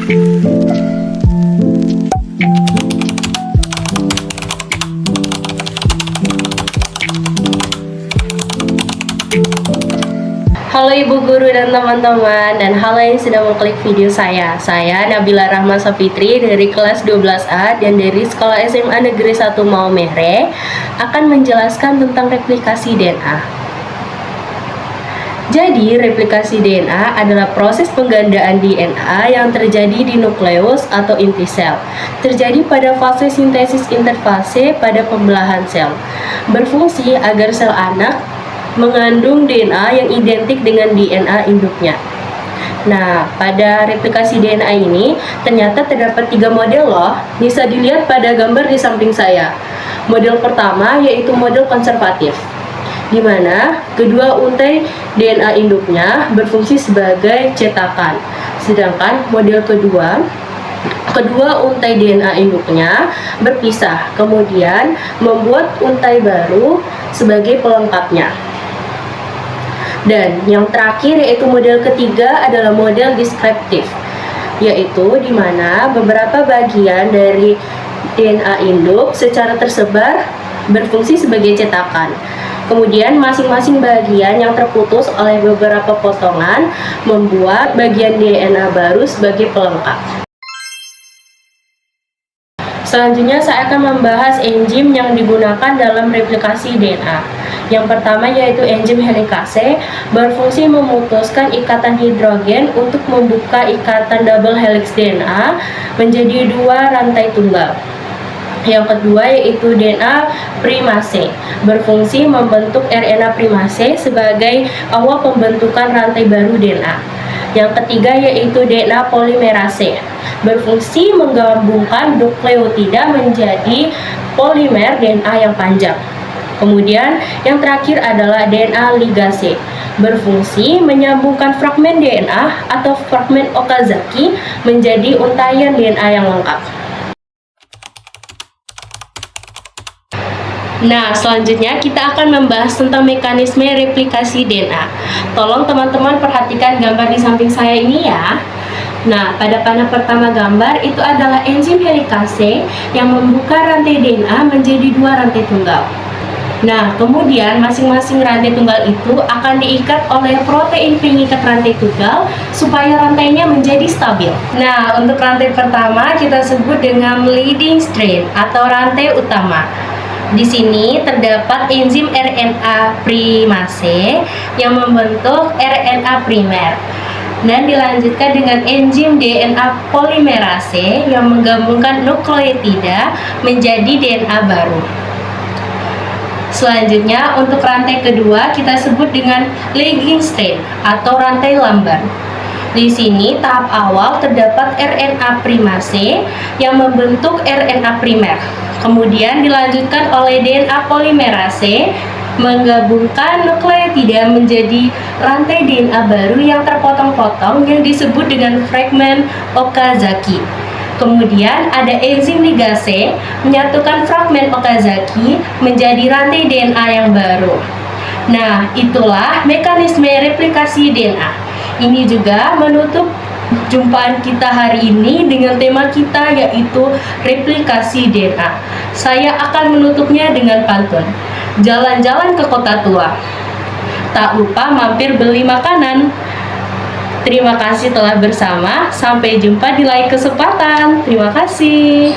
Halo Ibu Guru dan teman-teman, dan halo yang sedang mengklik video saya. Saya Nabila Rahma Safitri dari kelas 12A dan dari Sekolah SMA Negeri 1 Maumere akan menjelaskan tentang replikasi DNA. Jadi, replikasi DNA adalah proses penggandaan DNA yang terjadi di nukleus atau inti sel. Terjadi pada fase sintesis interfase pada pembelahan sel. Berfungsi agar sel anak mengandung DNA yang identik dengan DNA induknya. Nah, pada replikasi DNA ini ternyata terdapat 3 model loh. Bisa dilihat pada gambar di samping saya. Model pertama yaitu model konservatif, di mana kedua untai DNA induknya berfungsi sebagai cetakan. Sedangkan model kedua untai DNA induknya berpisah, kemudian membuat untai baru sebagai pelengkapnya. Dan yang terakhir yaitu model ketiga adalah model deskriptif, yaitu di mana beberapa bagian dari DNA induk secara tersebar berfungsi sebagai cetakan. Kemudian masing-masing bagian yang terputus oleh beberapa potongan membuat bagian DNA baru sebagai pelengkap. Selanjutnya saya akan membahas enzim yang digunakan dalam replikasi DNA. Yang pertama yaitu enzim helikase, berfungsi memutuskan ikatan hidrogen untuk membuka ikatan double helix DNA menjadi 2 rantai tunggal. Yang kedua yaitu DNA primase, berfungsi membentuk RNA primase sebagai awal pembentukan rantai baru DNA. Yang ketiga yaitu DNA polimerase, berfungsi menggabungkan nukleotida menjadi polimer DNA yang panjang. Kemudian yang terakhir adalah DNA ligase, berfungsi menyambungkan fragmen DNA atau fragmen Okazaki menjadi untaian DNA yang lengkap. Nah, selanjutnya kita akan membahas tentang mekanisme replikasi DNA. Tolong teman-teman perhatikan gambar di samping saya ini ya. Nah, pada panel pertama gambar itu adalah enzim helikase yang membuka rantai DNA menjadi 2 rantai tunggal. Nah, kemudian masing-masing rantai tunggal itu akan diikat oleh protein pengikat rantai tunggal supaya rantainya menjadi stabil. Nah, untuk rantai pertama kita sebut dengan leading strand atau rantai utama. Di sini terdapat enzim RNA primase yang membentuk RNA primer. Dan dilanjutkan dengan enzim DNA polimerase yang menggabungkan nukleotida menjadi DNA baru. Selanjutnya untuk rantai kedua kita sebut dengan lagging strand atau rantai lamban. Di sini tahap awal terdapat RNA primase yang membentuk RNA primer. Kemudian dilanjutkan oleh DNA polimerase menggabungkan nukleotida menjadi rantai DNA baru yang terpotong-potong yang disebut dengan fragmen Okazaki. Kemudian ada enzim ligase menyatukan fragmen Okazaki menjadi rantai DNA yang baru. Nah, itulah mekanisme replikasi DNA. Ini juga menutup jumpaan kita hari ini dengan tema kita yaitu replikasi DNA. Saya akan menutupnya dengan pantun. Jalan-jalan ke kota tua, tak lupa mampir beli makanan. Terima kasih telah bersama. Sampai jumpa di lain kesempatan. Terima kasih.